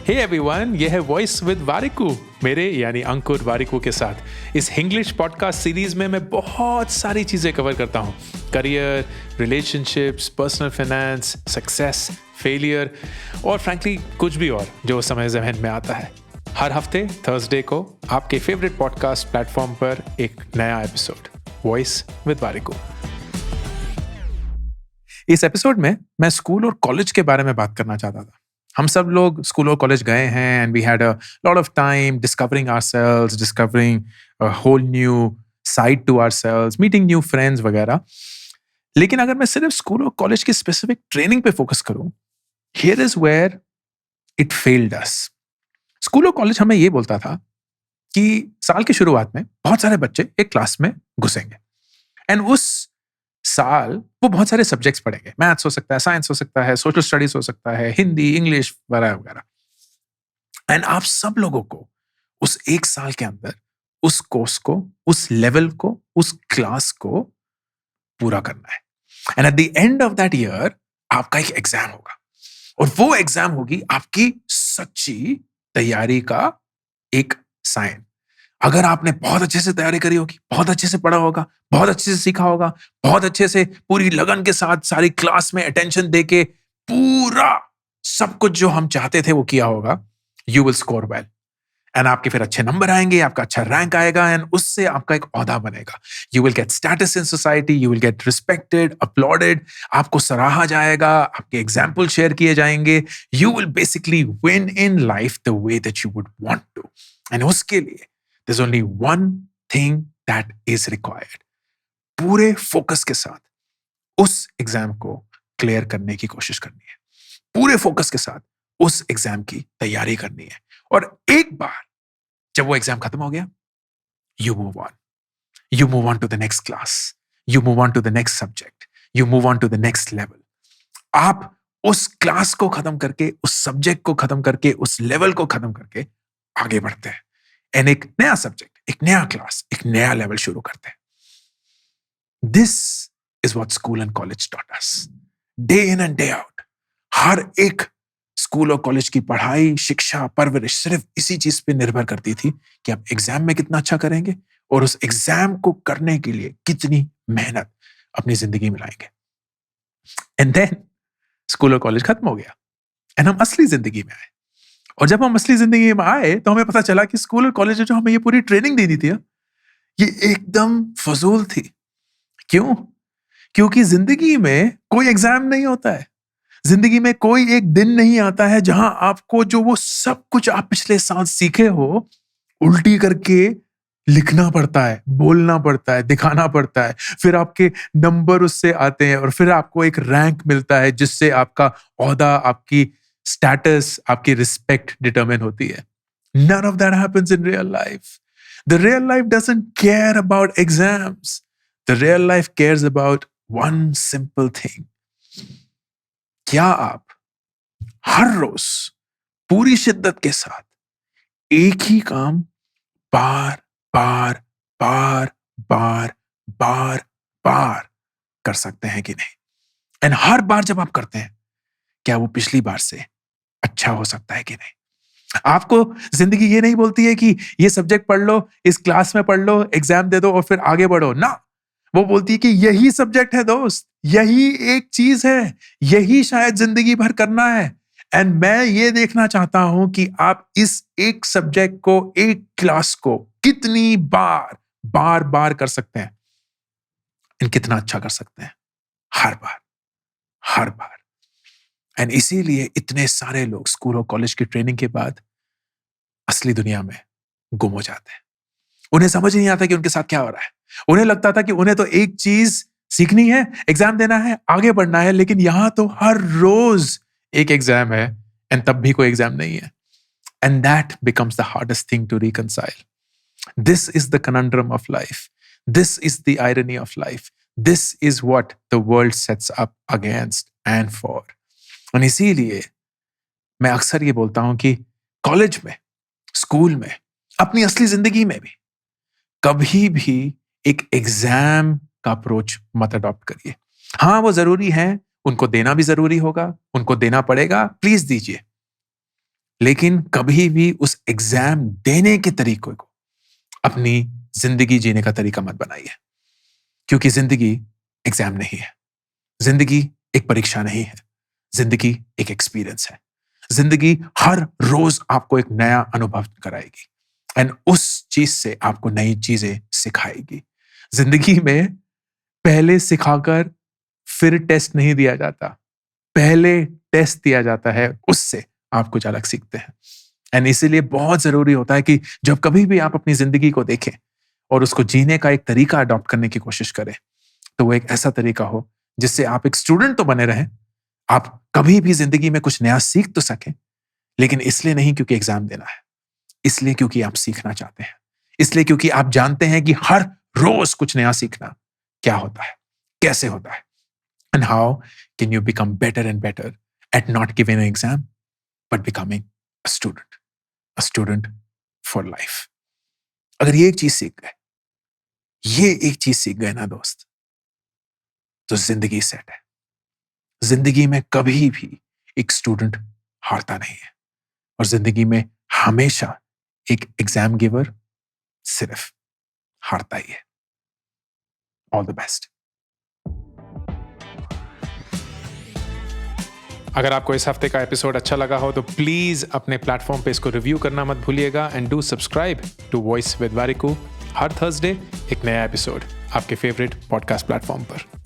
Hey everyone, ये है voice with Warikoo, मेरे यानी अंकुर वारिकू के साथ। इस इंग्लिश पॉडकास्ट सीरीज में मैं बहुत सारी चीज़ें कवर करता हूँ। Career, relationships, personal finance, success, failure और फ्रैंकली कुछ भी और जो समय ज़हन में आता है। हर हफ्ते थर्सडे को आपके फेवरेट पॉडकास्ट प्लेटफॉर्म पर एक नया एपिसोड, वॉइस विद वारिकू। इस एपिसोड में मैं स्कूल और कॉलेज के बारे में बात करना चाहता था। हम सब लोग स्कूल और कॉलेज गए हैं and we had a lot of time discovering ourselves, discovering a whole new side to ourselves, meeting new friends वगैरह। लेकिन अगर मैं सिर्फ स्कूल और कॉलेज की स्पेसिफिक ट्रेनिंग पे फोकस करूं, here is where it failed us. School और कॉलेज हमें ये बोलता था कि साल की शुरुआत में बहुत सारे बच्चे एक क्लास में घुसेंगे एंड उस साल वो बहुत सारे सब्जेक्ट्स पढ़ेंगे। मैथ्स हो सकता है, साइंस हो सकता है, सोशल स्टडीज हो सकता है, हिंदी, इंग्लिश वगैरह वगैरह। एंड आप सब लोगों को उस एक साल के अंदर उस कोर्स को, उस लेवल को, उस क्लास को पूरा करना है। And at the end of that year आपका एक एग्जाम होगा और वो एग्जाम होगी आपकी सच्ची तैयारी का एक साइन। अगर आपने बहुत अच्छे से तैयारी करी होगी, बहुत अच्छे से पढ़ा होगा, बहुत अच्छे से सीखा होगा, बहुत अच्छे से पूरी लगन के साथ सारी क्लास में अटेंशन देके पूरा सब कुछ जो हम चाहते थे वो किया होगा, you will score well and आपके फिर अच्छे नंबर आएंगे, आपका अच्छा रैंक आएगा एंड उससे आपका एक ओहदा बनेगा। You will get status in society, you will get respected, applauded, आपको सराहा जाएगा, आपके एग्जाम्पल शेयर किए जाएंगे। You will basically win in life the way that you would want to. And उसके लिए there's only one thing that is required. पूरे focus के साथ उस एग्जाम को क्लियर करने की कोशिश करनी है, पूरे फोकस के साथ उस एग्जाम की तैयारी करनी है। और एक बार जब वो एग्जाम खत्म हो गया, you move on. You move on to the next class. You move on to the next subject. You move on to the next level. आप उस क्लास को खत्म करके, उस सब्जेक्ट को खत्म करके, उस लेवल को खत्म करके आगे बढ़ते हैं एंड एक नया सब्जेक्ट, एक नया क्लास, एक नया लेवल शुरू करते हैं। This is what school and college taught us, day in and day out. हर एक स्कूल और कॉलेज की पढ़ाई, शिक्षा, परवरिश सिर्फ इसी चीज पे निर्भर करती थी कि आप एग्जाम में कितना अच्छा करेंगे और उस एग्जाम को करने के लिए कितनी मेहनत अपनी जिंदगी में लाएंगे। एंड देन स्कूल और कॉलेज खत्म हो गया एंड हम असली जिंदगी में आए। और जब हम असली जिंदगी में आए तो हमें पता चला कि स्कूल और कॉलेज जो हमें ये पूरी ट्रेनिंग दी थी, ये एकदम फजूल थी। क्यों? क्योंकि जिंदगी में कोई एग्जाम नहीं होता है। जिंदगी में कोई एक दिन नहीं आता है जहां आपको जो वो सब कुछ आप पिछले साल सीखे हो उल्टी करके लिखना पड़ता है, बोलना पड़ता है, दिखाना पड़ता है, फिर आपके नंबर उससे आते हैं और फिर आपको एक रैंक मिलता है जिससे आपका ओहदा, आपकी स्टेटस, आपकी रिस्पेक्ट डिटरमिन होती है। None of that happens in real life. The real life doesn't care about exams. The real life cares about one simple thing. क्या आप हर रोज पूरी शिद्दत के साथ एक ही काम बार बार बार बार बार बार कर सकते हैं कि नहीं? एंड हर बार जब आप करते हैं, क्या वो पिछली बार से अच्छा हो सकता है कि नहीं? आपको जिंदगी ये नहीं बोलती है कि ये सब्जेक्ट पढ़ लो, इस क्लास में पढ़ लो, एग्जाम दे दो और फिर आगे बढ़ो ना। वो बोलती है कि यही सब्जेक्ट है दोस्त, यही एक चीज है, यही शायद जिंदगी भर करना है। एंड मैं ये देखना चाहता हूं कि आप इस एक सब्जेक्ट को, एक क्लास को कितनी बार बार बार कर सकते हैं एंड कितना अच्छा कर सकते हैं, हर बार, हर बार। एंड इसीलिए इतने सारे लोग स्कूल और कॉलेज की ट्रेनिंग के बाद असली दुनिया में गुम हो जाते हैं। उन्हें समझ नहीं आता कि उनके साथ क्या हो रहा है। उन्हें लगता था कि उन्हें तो एक चीज सीखनी है, एग्जाम देना है, आगे बढ़ना है, लेकिन यहां तो हर रोज एक एग्जाम है एंड तब भी कोई एग्जाम नहीं है। And that becomes the hardest thing to reconcile. This is the conundrum of life, this is the irony of life, this is what the world sets up against and for. और इसीलिए मैं अक्सर ये बोलता हूं कि कॉलेज में, school में, अपनी असली जिंदगी में भी कभी भी एक एग्जाम का अप्रोच मत अडॉप्ट करिए। हाँ, वो जरूरी है, उनको देना भी जरूरी होगा, उनको देना पड़ेगा, प्लीज दीजिए। लेकिन कभी भी उस एग्जाम देने के तरीके को अपनी जिंदगी जीने का तरीका मत बनाइए, क्योंकि जिंदगी एग्जाम नहीं है, जिंदगी एक परीक्षा नहीं है, जिंदगी एक एक्सपीरियंस है। जिंदगी हर रोज आपको एक नया अनुभव कराएगी एंड उस चीज से आपको नई चीजें सिखाएगी। जिंदगी में पहले सिखाकर फिर टेस्ट नहीं दिया जाता, पहले टेस्ट दिया जाता है, उससे आप कुछ अलग सीखते हैं। एंड इसीलिए बहुत जरूरी होता है कि जब कभी भी आप अपनी जिंदगी को देखें और उसको जीने का एक तरीका अडॉप्ट करने की कोशिश करें, तो वो एक ऐसा तरीका हो जिससे आप एक स्टूडेंट तो बने रहें, आप कभी भी जिंदगी में कुछ नया सीख तो सकें, लेकिन इसलिए नहीं क्योंकि एग्जाम देना है, इसलिए क्योंकि आप सीखना चाहते हैं, इसलिए क्योंकि आप जानते हैं कि हर रोज कुछ नया सीखना क्या होता है, कैसे होता है, and how can you become better and better at not giving an exam but becoming a student for life. अगर ये एक चीज सीख गए, ये एक चीज सीख गए ना दोस्त, तो जिंदगी सेट है। जिंदगी में कभी भी एक स्टूडेंट हारता नहीं है, और जिंदगी में हमेशा एक एग्जाम गिवर सिर्फ हारता ही है। All the best. अगर आपको इस हफ्ते का एपिसोड अच्छा लगा हो तो प्लीज अपने प्लेटफॉर्म पे इसको रिव्यू करना मत भूलिएगा and do subscribe to voice with Warikoo. हर थर्सडे एक नया एपिसोड आपके फेवरेट पॉडकास्ट प्लेटफॉर्म पर।